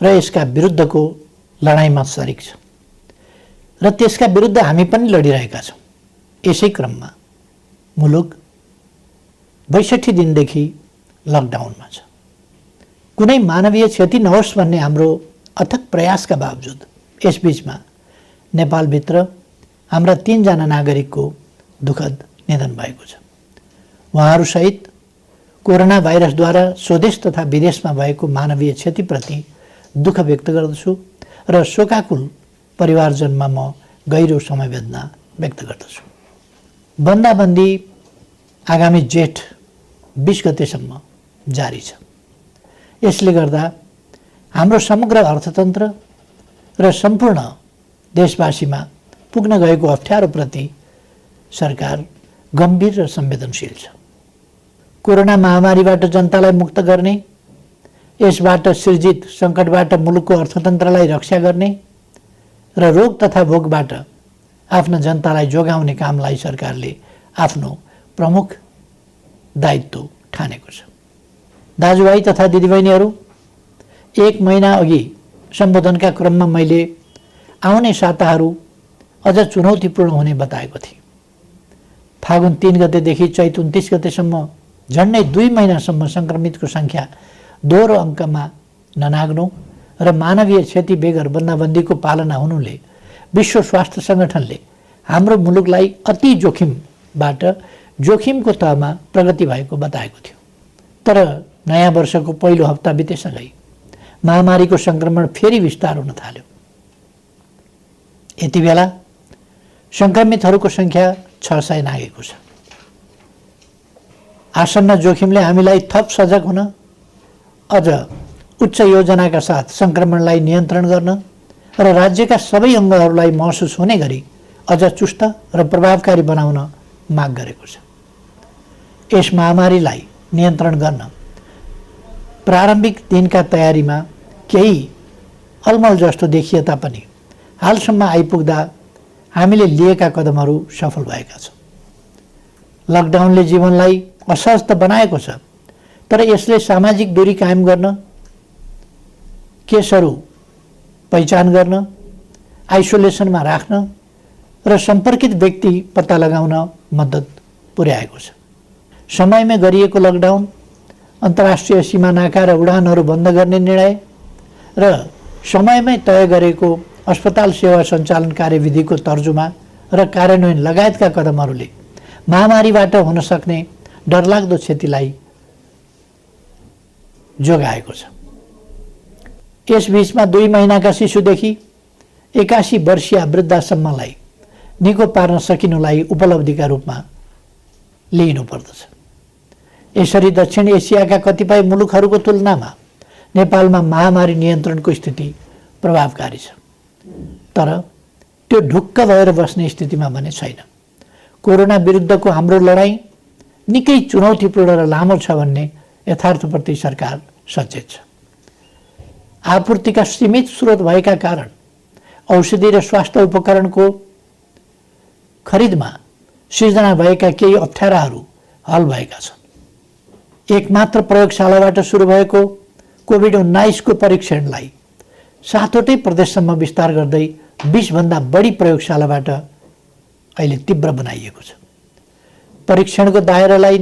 र यसका विरुद्धको लडाईँमा सरिक छ र त्यसका विरुद्ध हामी पनि लडिरहेका छौँ। यसै क्रममा मुलुक 62 दिनदेखि लकडाउनमा छ। कुनै मानवीय क्षति नहोस् भन्ने हाम्रो अथक प्रयासका बावजुद यसबीचमा नेपालभित्र हाम्रा 3 जना नागरिकको दुःखद निधन भएको छ। उहाँहरूसहित कोरोना भाइरसद्वारा स्वदेश तथा विदेशमा भएको मानवीय क्षतिप्रति दुःख व्यक्त गर्दछु र शोकाकुल परिवारजनमा म गहिरो समवेदना व्यक्त गर्दछु। बन्दाबन्दी आगामी जेठ 20 गतेसम्म जारी छ। यसले गर्दा हाम्रो समग्र अर्थतन्त्र र सम्पूर्ण देशवासीमा पुग्न गएको अप्ठ्यारोप्रति सरकार गम्भीर र संवेदनशील छ। कोरोना महामारीबाट जनतालाई मुक्त गर्ने, यसबाट सृजित सङ्कटबाट मुलुकको अर्थतन्त्रलाई रक्षा गर्ने र रोग तथा भोगबाट आफ्ना जनतालाई जोगाउने कामलाई सरकारले आफ्नो प्रमुख दायित्व ठानेको छ। दाजुभाइ तथा दिदीबहिनीहरू, 1 महिना अघि सम्बोधनका क्रममा मैले आउने साताहरू अझ चुनौतीपूर्ण हुने बताएको थिएँ। फागुन 3 गतेदेखि चैत 29 गतेसम्म झन्डै 2 महिनासम्म सङ्क्रमितको सङ्ख्या दोहोरो अङ्कमा ननाग्नु र मानवीय क्षति बेगर बन्दाबन्दीको पालना हुनुले विश्व स्वास्थ्य सङ्गठनले हाम्रो मुलुकलाई अति जोखिमबाट जोखिमको तहमा प्रगति भएको बताएको थियो। तर नयाँ वर्षको पहिलो हप्ता बितेसँगै महामारीको सङ्क्रमण फेरि विस्तार हुन थाल्यो। यति बेला सङ्क्रमितहरूको सङ्ख्या 600 नागेको छ। आसन्न जोखिमले हामीलाई थप सजग हुन, अझ उच्च योजनाका साथ सङ्क्रमणलाई नियन्त्रण गर्न र राज्यका सबै अङ्गहरूलाई महसुस हुने गरी अझ चुस्त र प्रभावकारी बनाउन माग गरेको छ। यस महामारीलाई नियन्त्रण गर्न प्रारम्भिक दिनका तयारीमा केही अलमल जस्तो देखिए तापनि हालसम्म आइपुग्दा हामीले लिएका कदमहरू सफल भएका छन्। लकडाउनले जीवनलाई असहज त बनाएको छ, तर यसले सामाजिक दूरी कायम गर्न, केसहरू पहिचान गर्न, आइसोलेसनमा राख्न र सम्पर्कित व्यक्ति पत्ता लगाउन मद्दत पुर्याएको छ। समयमै गरिएको लकडाउन, अन्तर्राष्ट्रिय सीमा नाका र उडानहरू बन्द गर्ने निर्णय र समयमै तय गरेको अस्पताल सेवा सञ्चालन कार्यविधिको तर्जुमा र कार्यान्वयन लगायतका कदमहरूले महामारीबाट हुन सक्ने डरलाग्दो क्षतिलाई जोगाएको छ। यसबीचमा 2 महिनाका शिशुदेखि 81 वर्षीय वृद्धासम्मलाई निको पार्न सकिनुलाई उपलब्धिका रूपमा लिइनुपर्दछ। यसरी दक्षिण एसियाका कतिपय मुलुकहरूको तुलनामा नेपालमा महामारी नियन्त्रणको स्थिति प्रभावकारी छ, तर त्यो ढुक्क भएर बस्ने स्थितिमा भने छैन। कोरोना विरुद्धको हाम्रो लडाईँ निकै चुनौतीपूर्ण र लामो छ भन्ने यथार्थप्रति सरकार सचेत छ। आपूर्तिका सीमित स्रोत भएका कारण औषधि र स्वास्थ्य उपकरणको खरिदमा सिर्जना भएका केही अप्ठ्याराहरू हल भएका छन्। एकमात्र प्रयोगशालाबाट सुरु भएको कोभिड-19 को परीक्षणलाई 7वटै प्रदेशसम्म विस्तार गर्दै 20 भन्दा बढी प्रयोगशालाबाट अहिले तीव्र बनाइएको छ। परीक्षणको दायरालाई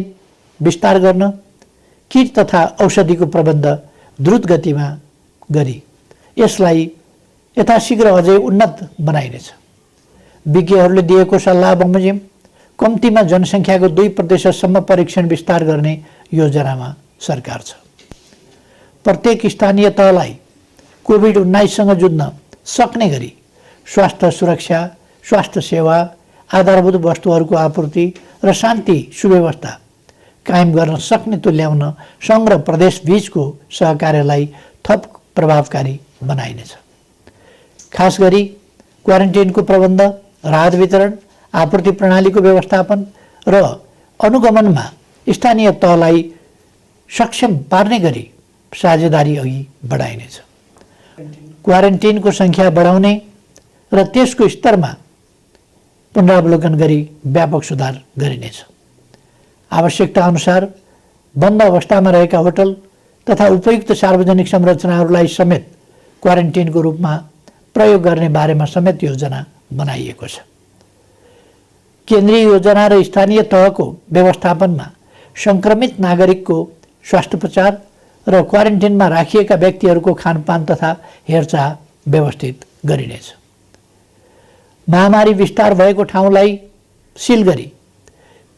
विस्तार गर्न किट तथा औषधिको प्रबन्ध द्रुत गतिमा गरी यसलाई यथाशीघ्र अझै उन्नत बनाइनेछ। विज्ञहरूले दिएको सल्लाह बमोजिम कम्तीमा जनसङ्ख्याको 2% परीक्षण विस्तार गर्ने योजनामा सरकार छ। प्रत्येक स्थानीय तहलाई कोभिड-19सँग जुझ्न सक्ने गरी स्वास्थ्य सुरक्षा, स्वास्थ्य सेवा, आधारभूत वस्तुहरूको आपूर्ति र शान्ति सुव्यवस्था कायम गर्न सक्ने तुल्याउन सङ्घ र प्रदेश बीचको सहकार्यलाई थप प्रभावकारी बनाइनेछ। खास गरी क्वारेन्टाइनको प्रबन्ध, राहत वितरण, आपूर्ति प्रणालीको व्यवस्थापन र अनुगमनमा स्थानीय तहलाई सक्षम पार्ने गरी साझेदारी अघि बढाइनेछ। क्वारेन्टाइनको सङ्ख्या बढाउने र त्यसको स्तरमा पुनरावलोकन गरी व्यापक सुधार गरिनेछ। आवश्यकता अनुसार बन्द अवस्थामा रहेका होटल तथा उपयुक्त सार्वजनिक संरचनाहरूलाई समेत क्वारेन्टिनको रूपमा प्रयोग गर्ने बारेमा समेत योजना बनाइएको छ। केन्द्रीय योजना र स्थानीय तहको व्यवस्थापनमा सङ्क्रमित नागरिकको स्वास्थ्योपचार र क्वारेन्टिनमा राखिएका व्यक्तिहरूको खानपान तथा हेरचाह व्यवस्थित गरिनेछ। महामारी विस्तार भएको ठाउँलाई सिल गरी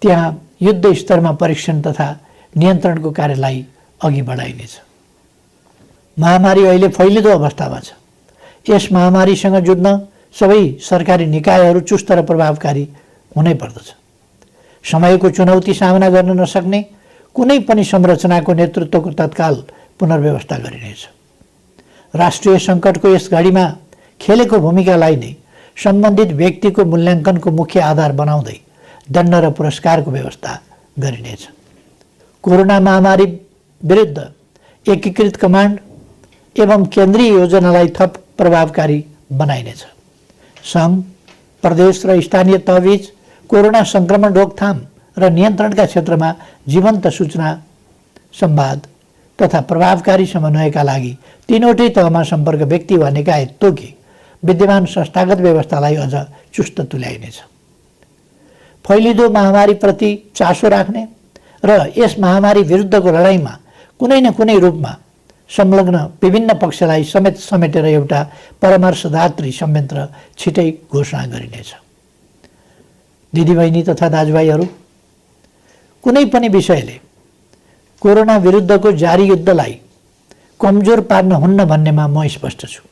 त्यहाँ युद्ध स्तरमा परीक्षण तथा नियन्त्रणको कार्यलाई अघि बढाइनेछ। महामारी अहिले फैलिँदो अवस्थामा छ। यस महामारीसँग जुझ्न सबै सरकारी निकायहरू चुस्त र प्रभावकारी हुनै पर्दछ। समयको चुनौती सामना गर्न नसक्ने कुनै पनि संरचनाको नेतृत्वको तत्काल पुनर्व्यवस्था गरिनेछ। राष्ट्रिय सङ्कटको यस घडीमा खेलेको भूमिकालाई नै सम्बन्धित व्यक्तिको मूल्याङ्कनको मुख्य आधार बनाउँदै दण्ड र पुरस्कारको व्यवस्था गरिनेछ। कोरोना महामारी विरुद्ध एकीकृत कमान्ड एवं केन्द्रीय योजनालाई थप प्रभावकारी बनाइनेछ। सङ्घ, प्रदेश र स्थानीय तहबीच कोरोना सङ्क्रमण रोकथाम र नियन्त्रणका क्षेत्रमा जीवन्त सूचना, संवाद तथा प्रभावकारी समन्वयका लागि तीनवटै तहमा सम्पर्क व्यक्ति वा निकाय तोकी विद्यमान संस्थागत व्यवस्थालाई अझ चुस्त तुल्याइनेछ। फैलिँदो महामारीप्रति चासो राख्ने र यस महामारी विरुद्धको लडाइँमा कुनै न कुनै रूपमा संलग्न विभिन्न पक्षलाई समेटेर एउटा परामर्शदात्री संयन्त्र छिटै घोषणा गरिनेछ। दिदीबहिनी तथा दाजुभाइहरू, कुनै पनि विषयले कोरोना विरुद्धको जारी युद्धलाई कमजोर पार्न हुन्न भन्नेमा म स्पष्ट छु।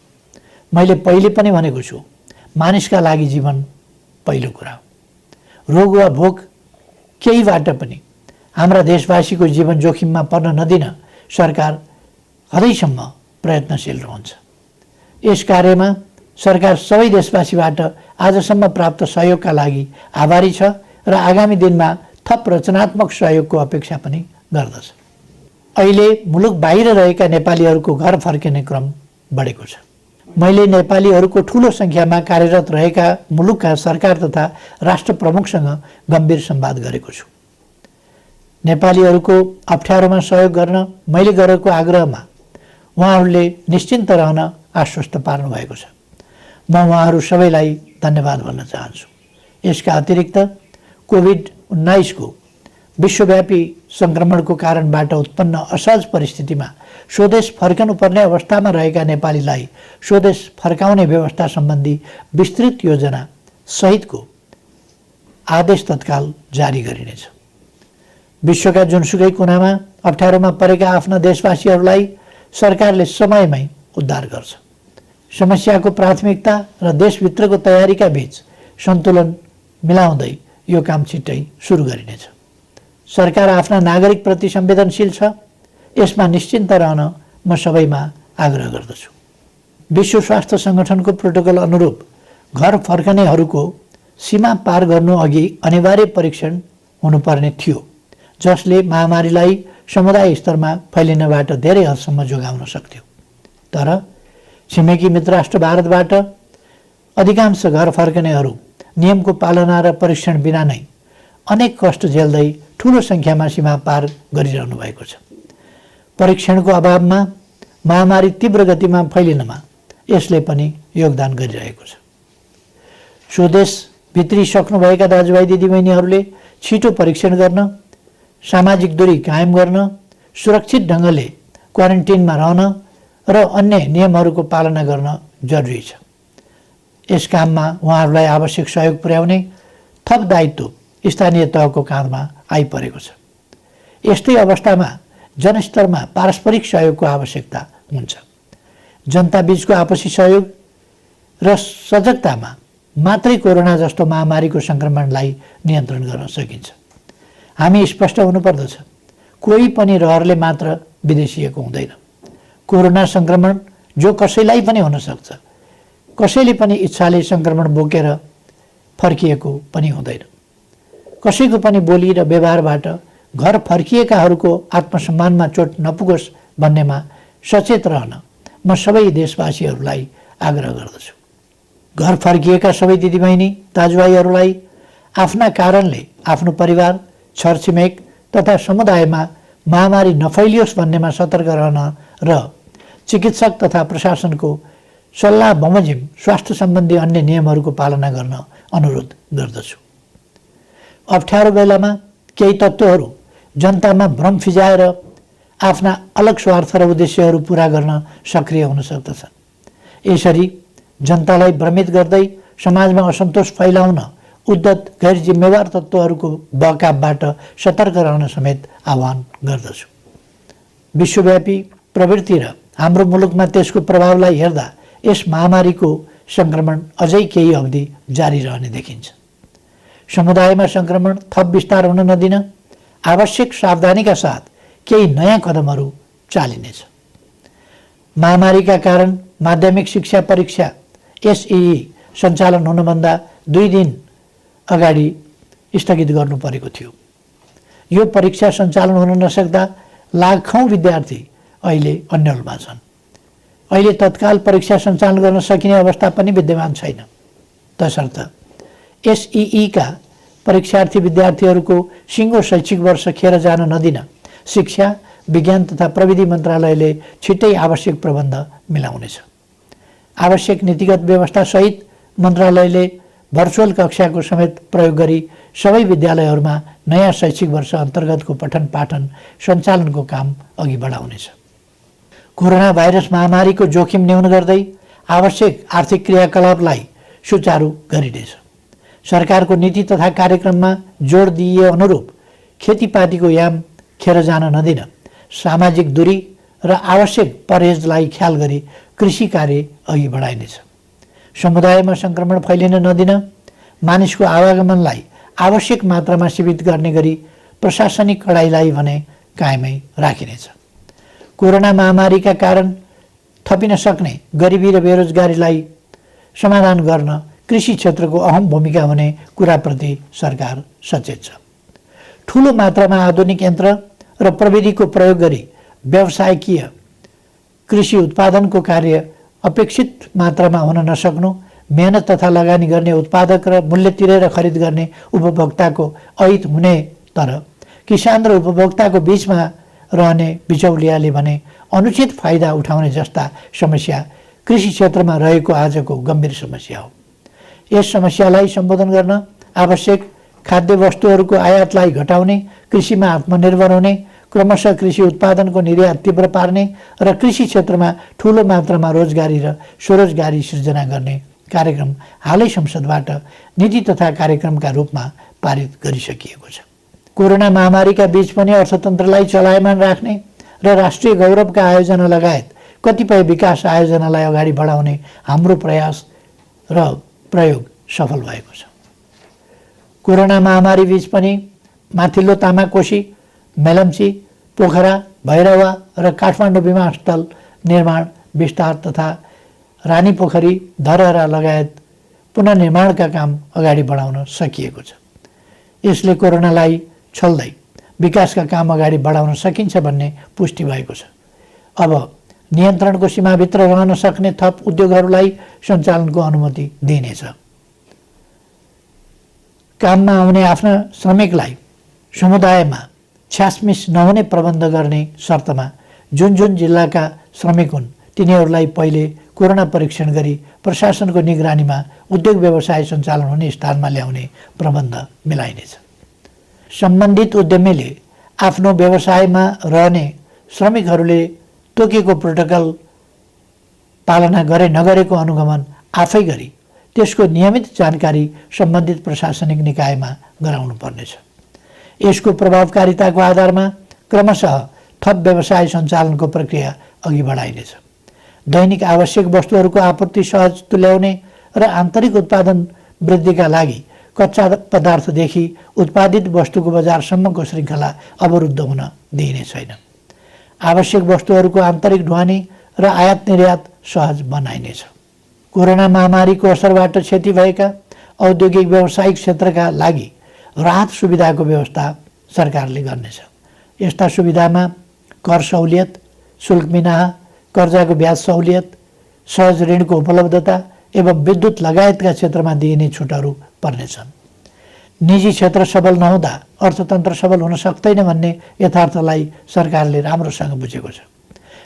मैले पहिले पनि भनेको छु, मानिसका लागि जीवन पहिलो कुरा हो। रोग वा भोग केहीबाट पनि हाम्रा देशवासीको जीवन जोखिममा पर्न नदिन सरकार हदैसम्म प्रयत्नशील रहन्छ। यस कार्यमा सरकार सबै देशवासीबाट आजसम्म प्राप्त सहयोगका लागि आभारी छ र आगामी दिनमा थप रचनात्मक सहयोगको अपेक्षा पनि गर्दछ। अहिले मुलुक बाहिर रहेका नेपालीहरूको घर फर्किने क्रम बढेको छ। मैले नेपालीहरूको ठूलो सङ्ख्यामा कार्यरत रहेका मुलुकका सरकार तथा राष्ट्र प्रमुखसँग गम्भीर संवाद गरेको छु। नेपालीहरूको अप्ठ्यारोमा सहयोग गर्न मैले गरेको आग्रहमा उहाँहरूले निश्चिन्त रहन आश्वस्त पार्नु भएको छ। म उहाँहरू सबैलाई धन्यवाद भन्न चाहन्छु। यसका अतिरिक्त कोभिड-19 को विश्वव्यापी सङ्क्रमणको कारणबाट उत्पन्न असहज परिस्थितिमा स्वदेश फर्कनुपर्ने अवस्थामा रहेका नेपालीलाई स्वदेश फर्काउने व्यवस्था सम्बन्धी विस्तृत योजना सहितको आदेश तत्काल जारी गरिनेछ। विश्वका जुनसुकै कुनामा अप्ठ्यारोमा परेका आफ्ना देशवासीहरूलाई सरकारले समयमै उद्धार गर्छ। समस्याको प्राथमिकता र देशभित्रको तयारीका बीच सन्तुलन मिलाउँदै यो काम छिट्टै सुरु गरिनेछ। सरकार आफ्ना नागरिकप्रति संवेदनशील छ, यसमा निश्चिन्त रहन म सबैमा आग्रह गर्दछु। विश्व स्वास्थ्य सङ्गठनको प्रोटोकल अनुरूप घर फर्कनेहरूको सीमा पार गर्नु अघि अनिवार्य परीक्षण हुनुपर्ने थियो, जसले महामारीलाई समुदाय स्तरमा फैलिनबाट धेरै हदसम्म जोगाउन सक्थ्यो। तर छिमेकी मित्र राष्ट्र भारतबाट अधिकांश घर फर्कनेहरू नियमको पालना र परीक्षण बिना नै अनेक कष्ट झेल्दै ठूलो सङ्ख्यामा सीमा पार गरिरहनु भएको छ। परीक्षणको अभावमा महामारी तीव्र गतिमा फैलिनमा यसले पनि योगदान गरिरहेको छ। स्वदेश भित्री सक्नुभएका दाजुभाइ दिदीबहिनीहरूले छिटो परीक्षण गर्न, सामाजिक दूरी कायम गर्न, सुरक्षित ढङ्गले क्वारेन्टिनमा रहन र अन्य नियमहरूको पालना गर्न जरुरी छ। यस काममा उहाँहरूलाई आवश्यक सहयोग पुर्याउने थप दायित्व स्थानीय तहको काँधमा आइपरेको छ। यस्तै अवस्थामा जनस्तरमा पारस्परिक सहयोगको आवश्यकता हुन्छ। जनताबीचको आपसी सहयोग र सजगतामा मात्रै कोरोना जस्तो महामारीको सङ्क्रमणलाई नियन्त्रण गर्न सकिन्छ। हामी स्पष्ट हुनुपर्दछ, कोही पनि रहरले मात्र विदेशिएको हुँदैन। कोरोना सङ्क्रमण जो कसैलाई पनि हुन सक्छ, कसैले पनि इच्छाले सङ्क्रमण बोकेर फर्किएको पनि हुँदैन। कसैको पनि बोली र व्यवहारबाट घर फर्किएकाहरूको आत्मसम्मानमा चोट नपुगोस् भन्नेमा सचेत रहन म सबै देशवासीहरूलाई आग्रह गर्दछु। घर फर्किएका सबै दिदीबहिनी दाजुभाइहरूलाई आफ्ना कारणले आफ्नो परिवार, छरछिमेक तथा समुदायमा महामारी नफैलियोस् भन्नेमा सतर्क रहन र चिकित्सक तथा प्रशासनको सल्लाह बमोजिम स्वास्थ्य सम्बन्धी अन्य नियमहरूको पालना गर्न अनुरोध गर्दछु। अप्ठ्यारो बेलामा केही तत्त्वहरू जनतामा भ्रम फिजाएर आफ्ना अलग स्वार्थ र उद्देश्यहरू पूरा गर्न सक्रिय हुन सक्दछन्। यसरी जनतालाई भ्रमित गर्दै समाजमा असन्तोष फैलाउन उद्धत गैर जिम्मेवार तत्त्वहरूको बहकावबाट सतर्क रहन समेत आह्वान गर्दछु। विश्वव्यापी प्रवृत्ति र हाम्रो मुलुकमा त्यसको प्रभावलाई हेर्दा यस महामारीको सङ्क्रमण अझै केही अवधि जारी रहने देखिन्छ। समुदायमा सङ्क्रमण थप विस्तार हुन नदिन आवश्यक सावधानीका साथ केही नयाँ कदमहरू चालिनेछ। महामारीका कारण माध्यमिक शिक्षा परीक्षा एसईई सञ्चालन हुनुभन्दा 2 दिन अगाडि स्थगित गर्नु परेको थियो। यो परीक्षा सञ्चालन हुन नसक्दा लाखौँ विद्यार्थी अहिले अन्यलमा छन्। अहिले तत्काल परीक्षा सञ्चालन गर्न सकिने अवस्था पनि विद्यमान छैन। तसर्थ एसईई का परीक्षार्थी विद्यार्थीहरूको सिङ्गो शैक्षिक वर्ष खेर जान नदिन शिक्षा, विज्ञान तथा प्रविधि मन्त्रालयले छिट्टै आवश्यक प्रबन्ध मिलाउनेछ। आवश्यक नीतिगत व्यवस्था सहित मन्त्रालयले भर्चुअल कक्षाको समेत प्रयोग गरी सबै विद्यालयहरूमा नयाँ शैक्षिक वर्ष अन्तर्गतको पठन पाठन सञ्चालनको काम अघि बढाउनेछ। कोरोना भाइरस महामारीको जोखिम न्यून गर्दै आवश्यक आर्थिक क्रियाकलापलाई सुचारू गरिनेछ। सरकारको नीति तथा कार्यक्रममा जोड दिइए अनुरूप खेतीपातीको याम खेर जान नदिन सामाजिक दूरी र आवश्यक परहेजलाई ख्याल गरी कृषि कार्य अघि बढाइनेछ। समुदायमा सङ्क्रमण फैलिन नदिन मानिसको आवागमनलाई आवश्यक मात्रामा सीमित गर्ने गरी प्रशासनिक कडाइलाई भने कायमै राखिनेछ। कोरोना महामारीका कारण थपिन सक्ने गरिबी र बेरोजगारीलाई समाधान गर्न कृषि क्षेत्रको अहम भूमिका हुने कुराप्रति सरकार सचेत छ। ठुलो मात्रामा आधुनिक यन्त्र र प्रविधिको प्रयोग गरी व्यवसायिकीय कृषि उत्पादनको कार्य अपेक्षित मात्रामा हुन नसक्नु, मेहनत तथा लगानी गर्ने उत्पादक र मूल्य तिरेर खरिद गर्ने उपभोक्ताको अहित हुने, तर किसान र उपभोक्ताको बीचमा रहने बिचौलियाले भने अनुचित फाइदा उठाउने जस्ता समस्या कृषि क्षेत्रमा रहेको आजको गम्भीर समस्या हो। यस समस्यालाई सम्बोधन गर्न आवश्यक खाद्य वस्तुहरूको आयातलाई घटाउने, कृषिमा आत्मनिर्भर हुने, क्रमशः कृषि उत्पादनको निर्यात तीव्र पार्ने र कृषि क्षेत्रमा ठुलो मात्रामा रोजगारी र स्वरोजगारी सृजना गर्ने कार्यक्रम हालै संसदबाट नीति तथा कार्यक्रमका रूपमा पारित गरिसकिएको छ। कोरोना महामारीका बीच पनि अर्थतन्त्रलाई चलायमान राख्ने र राष्ट्रिय गौरवका आयोजना लगायत कतिपय विकास आयोजनालाई अगाडि बढाउने हाम्रो प्रयास र प्रयोग सफल भएको छ। कोरोना महामारी बीच पनि माथिल्लो तामाकोशी, मेलम्ची, पोखरा, भैरवा र काठमाडौँ विमानस्थल निर्माण विस्तार तथा रानीपोखरी, धरहरा लगायत पुनर्निर्माणका काम अगाडि बढाउन सकिएको छ। यसले कोरोनालाई छल्दै विकासका काम अगाडि बढाउन सकिन्छ भन्ने पुष्टि भएको छ। अब नियन्त्रणको सीमाभित्र रहन सक्ने थप उद्योगहरूलाई सञ्चालनको अनुमति दिइनेछ। काममा आउने आफ्ना श्रमिकलाई समुदायमा छ्यासमिस नहुने प्रबन्ध गर्ने शर्तमा जुन जुन जिल्लाका श्रमिक हुन् तिनीहरूलाई पहिले कोरोना परीक्षण गरी प्रशासनको निगरानीमा उद्योग व्यवसाय सञ्चालन हुने स्थानमा ल्याउने प्रबन्ध मिलाइनेछ। सम्बन्धित उद्यमीले आफ्नो व्यवसायमा रहने श्रमिकहरूले तोकेको प्रोटोकल पालना गरे नगरेको अनुगमन आफै गरी त्यसको नियमित जानकारी सम्बन्धित प्रशासनिक निकायमा गराउनु पर्नेछ। यसको प्रभावकारिताको आधारमा क्रमशः थप व्यवसाय सञ्चालनको प्रक्रिया अघि बढाइनेछ। दैनिक आवश्यक वस्तुहरूको आपूर्ति सहज तुल्याउने र आन्तरिक उत्पादन वृद्धिका लागि कच्चा पदार्थदेखि उत्पादित वस्तुको बजारसम्मको श्रृङ्खला अवरुद्ध हुन दिइने छैन। आवश्यक वस्तुहरूको आन्तरिक ढुवानी र आयात निर्यात सहज बनाइनेछ। कोरोना महामारीको असरबाट क्षति भएका औद्योगिक व्यावसायिक क्षेत्रका लागि राहत सुविधाको व्यवस्था सरकारले गर्नेछ। यस्ता सुविधामा कर सहुलियत, शुल्क मिनाहा, कर्जाको ब्याज सहुलियत, सहज ऋणको उपलब्धता एवं विद्युत लगायतका क्षेत्रमा दिइने छुटहरू पर्नेछन्। निजी क्षेत्र सबल नहुँदा अर्थतन्त्र सबल हुन सक्दैन भन्ने यथार्थलाई सरकारले राम्रोसँग बुझेको छ।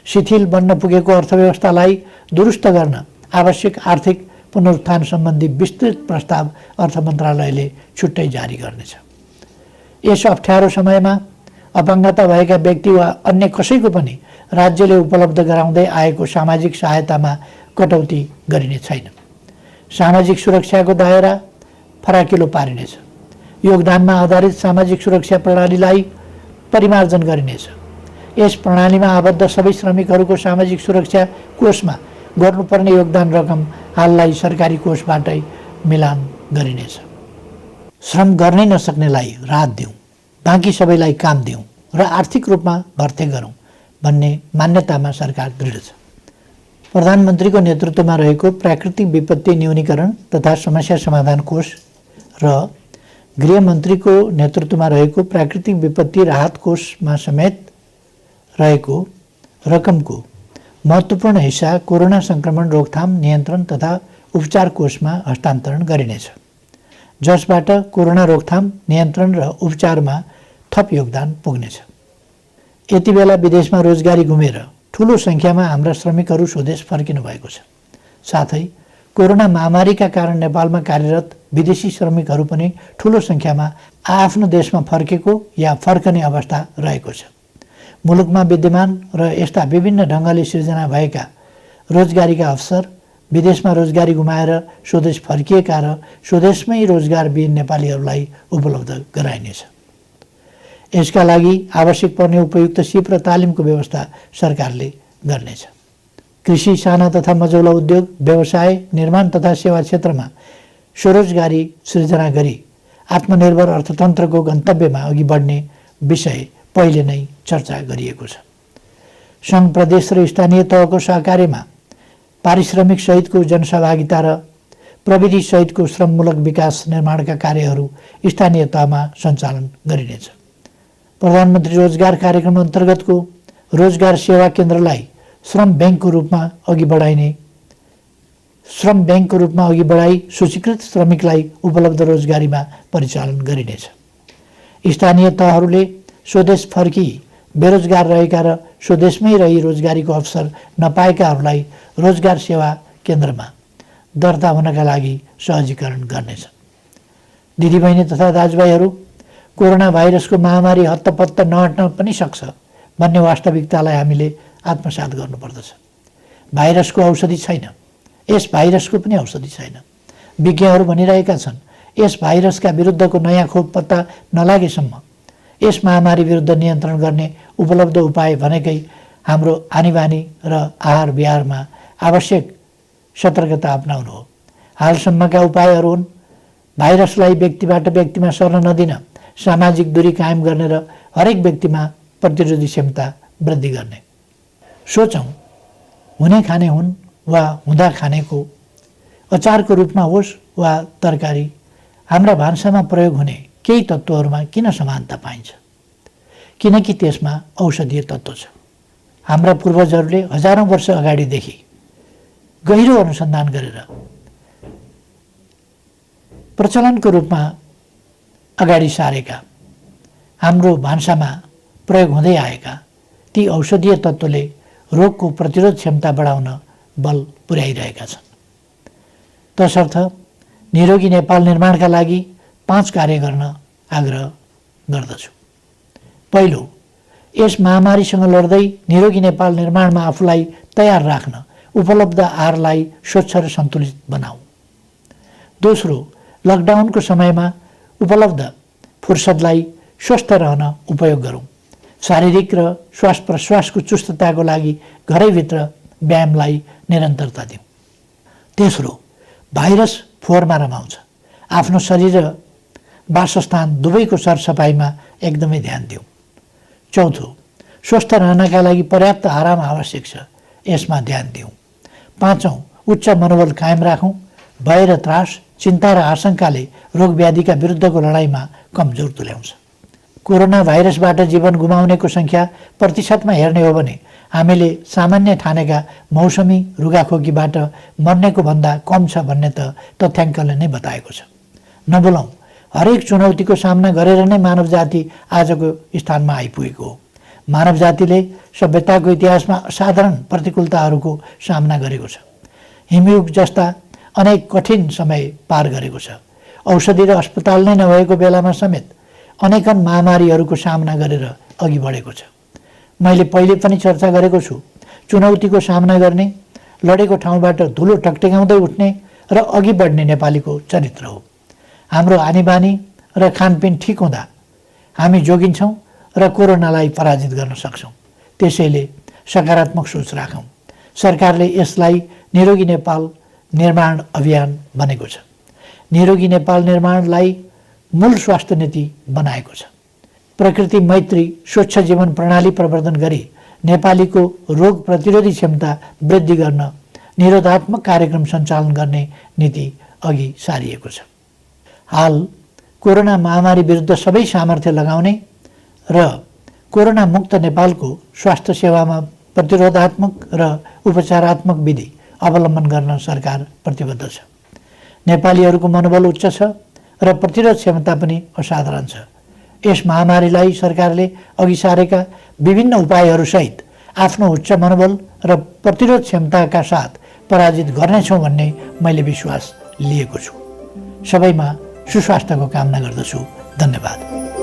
शिथिल बन्न पुगेको अर्थव्यवस्थालाई दुरुस्त गर्न आवश्यक आर्थिक पुनरुत्थान सम्बन्धी विस्तृत प्रस्ताव अर्थ मन्त्रालयले छुट्टै जारी गर्नेछ। यस अप्ठ्यारो समयमा अपाङ्गता भएका व्यक्ति वा अन्य कसैको पनि राज्यले उपलब्ध गराउँदै आएको सामाजिक सहायतामा कटौती गरिने छैन। सामाजिक सुरक्षाको दायरा फराकिलो पारिनेछ। योगदानमा आधारित सामाजिक सुरक्षा प्रणालीलाई परिमार्जन गरिनेछ। यस प्रणालीमा आबद्ध सबै श्रमिकहरूको सामाजिक सुरक्षा कोषमा गर्नुपर्ने योगदान रकम हाललाई सरकारी कोषबाटै मिलान गरिनेछ। श्रम गर्नै नसक्नेलाई राहत दिउँ, बाँकी सबैलाई काम दिउँ र आर्थिक रूपमा भर्ते गरौँ भन्ने मान्यतामा सरकार दृढ छ। प्रधानमन्त्रीको नेतृत्वमा रहेको प्राकृतिक विपत्ति न्यूनीकरण तथा समस्या समाधान कोष र गृहमन्त्रीको नेतृत्वमा रहेको प्राकृतिक विपत्ति राहत कोषमा समेत रहेको रकमको महत्त्वपूर्ण हिस्सा कोरोना सङ्क्रमण रोकथाम नियन्त्रण तथा उपचार कोषमा हस्तान्तरण गरिनेछ, जसबाट कोरोना रोकथाम नियन्त्रण र उपचारमा थप योगदान पुग्नेछ। यति बेला विदेशमा रोजगारी गुमेर ठूलो सङ्ख्यामा हाम्रा श्रमिकहरू स्वदेश फर्किनु भएको छ। साथै कोरोना महामारीका कारण नेपालमा कार्यरत विदेशी श्रमिकहरू पनि ठूलो सङ्ख्यामा आफ्नो देशमा फर्केको या फर्कने अवस्था रहेको छ। मुलुकमा विद्यमान र यस्ता विभिन्न ढङ्गले सिर्जना भएका रोजगारीका अवसर, विदेशमा रोजगारी गुमाएर स्वदेश फर्किएका र स्वदेशमै रोजगारविहीन नेपालीहरूलाई उपलब्ध गराइनेछ। यसका लागि आवश्यक पर्ने उपयुक्त सिप र तालिमको व्यवस्था सरकारले गर्नेछ। कृषि, साना तथा मझौला उद्योग, व्यवसाय, निर्माण तथा सेवा क्षेत्रमा स्वरोजगारी सृजना गरी आत्मनिर्भर अर्थतन्त्रको गन्तव्यमा अघि बढ्ने विषय पहिले नै चर्चा गरिएको छ। सङ्घ, प्रदेश र स्थानीय तहको सहकार्यमा पारिश्रमिक सहितको जनसहभागिता र प्रविधि सहितको श्रममूलक विकास निर्माणका कार्यहरू स्थानीय तहमा सञ्चालन गरिनेछ। प्रधानमन्त्री रोजगार कार्यक्रम अन्तर्गतको रोजगार सेवा केन्द्रलाई श्रम ब्याङ्कको रूपमा अघि बढाई सूचीकृत श्रमिकलाई उपलब्ध रोजगारीमा परिचालन गरिनेछ। स्थानीय तहहरूले स्वदेश फर्की बेरोजगार रहेका र स्वदेशमै रही रोजगारीको अवसर नपाएकाहरूलाई रोजगार सेवा केन्द्रमा दर्ता हुनका लागि सहजीकरण गर्नेछ। दिदीबहिनी तथा दाजुभाइहरू, कोरोना भाइरसको महामारी हत्तपत्त नहट्न पनि सक्छ भन्ने वास्तविकतालाई हामीले आत्मसात गर्नुपर्दछ। भाइरसको औषधि छैन, यस भाइरसको पनि औषधि छैन। विज्ञहरू भनिरहेका छन्, यस भाइरसका विरुद्धको नयाँ खोप पत्ता नलागेसम्म यस महामारी विरुद्ध नियन्त्रण गर्ने उपलब्ध उपाय भनेकै हाम्रो आनीबानी र आहार विहारमा आवश्यक सतर्कता अपनाउनु हो। हालसम्मका उपायहरू हुन् भाइरसलाई व्यक्तिबाट व्यक्तिमा सर्न नदिन, सामाजिक दूरी कायम गर्ने र हरेक व्यक्तिमा प्रतिरोधी क्षमता वृद्धि गर्ने। सोचौँ, हुने खाने हुन् वा हुँदा खानेको अचारको रूपमा होस् वा तरकारी, हाम्रा भान्सामा प्रयोग हुने केही तत्त्वहरूमा किन समानता पाइन्छ? किनकि त्यसमा औषधीय तत्त्व छ। हाम्रा पूर्वजहरूले हजारौँ वर्ष अगाडिदेखि गहिरो अनुसन्धान गरेर प्रचलनको रूपमा अगाडि सारेका, हाम्रो भान्सामा प्रयोग हुँदै आएका ती औषधीय तत्त्वले रोगको प्रतिरोध क्षमता बढाउन बल पुर्याइरहेका छन्। तसर्थ निरोगी नेपाल निर्माणका लागि 5 कार्य गर्न आग्रह गर्दछु। पहिलो, यस महामारीसँग लड्दै निरोगी नेपाल निर्माणमा आफूलाई तयार राख्न उपलब्ध आहारलाई स्वच्छ र सन्तुलित बनाऊ। दोस्रो, लकडाउनको समयमा उपलब्ध फुर्सदलाई स्वस्थ रहन उपयोग गरौँ। शारीरिक र श्वास प्रश्वासको चुस्तताको लागि घरैभित्र व्यायामलाई निरन्तरता दिउँ। तेस्रो, भाइरस फोहोरमा रमाउँछ। आफ्नो शरीर र वासस्थान दुवैको सरसफाइमा एकदमै ध्यान दिउँ। चौथो, स्वस्थ रहनका लागि पर्याप्त आराम आवश्यक छ, यसमा ध्यान दिउँ। पाँचौँ, उच्च मनोबल कायम राखौँ। भय र त्रास, चिन्ता र आशंकाले रोगव्याधिका विरुद्धको लडाइँमा कमजोर तुल्याउँछ। कोरोना भाइरसबाट जीवन गुमाउनेको सङ्ख्या प्रतिशतमा हेर्ने हो भने हामीले सामान्य ठानेका मौसमी रुगाखोकीबाट मर्नेको भन्दा कम छ भन्ने त तथ्याङ्कले नै बताएको छ। नबोलौँ, हरेक चुनौतीको सामना गरेर नै मानव जाति आजको स्थानमा आइपुगेको हो। मानव जातिले सभ्यताको इतिहासमा असाधारण प्रतिकूलताहरूको सामना गरेको छ। हिमयुग जस्ता अनेक कठिन समय पार गरेको छ। औषधि र अस्पताल नै नभएको बेलामा समेत अनेकन महामारीहरूको सामना गरेर अघि बढेको छ। मैले पहिले पनि चर्चा गरेको छु, चुनौतीको सामना गर्ने, लडेको ठाउँबाट धुलो टकटकाउँदै उठ्ने र अघि बढ्ने नेपालीको चरित्र हो। हाम्रो आनीबानी र खानपिन ठिक हुँदा हामी जोगिन्छौँ र कोरोनालाई पराजित गर्न सक्छौँ। त्यसैले सकारात्मक सोच राखौँ। सरकारले यसलाई निरोगी नेपाल निर्माण अभियान भनेको छ। निरोगी नेपाल निर्माणलाई मूल स्वास्थ्य नीति बनाएको छ। प्रकृति मैत्री स्वच्छ जीवन प्रणाली प्रवर्धन गरी नेपालीको रोग प्रतिरोधी क्षमता वृद्धि गर्न निरोधात्मक कार्यक्रम सञ्चालन गर्ने नीति अघि सारिएको छ। हाल कोरोना महामारी विरुद्ध सबै सामर्थ्य लगाउने र कोरोना मुक्त नेपालको स्वास्थ्य सेवामा प्रतिरोधात्मक र उपचारात्मक विधि अवलम्बन गर्न सरकार प्रतिबद्ध छ। नेपालीहरूको मनोबल उच्च छ र प्रतिरोध क्षमता पनि असाधारण छ। यस महामारीलाई सरकारले अघि सारेका विभिन्न उपायहरूसहित आफ्नो उच्च मनोबल र प्रतिरोध क्षमताका साथ पराजित गर्नेछौँ भन्ने मैले विश्वास लिएको छु। सबैमा सुस्वास्थ्यको कामना गर्दछु। धन्यवाद।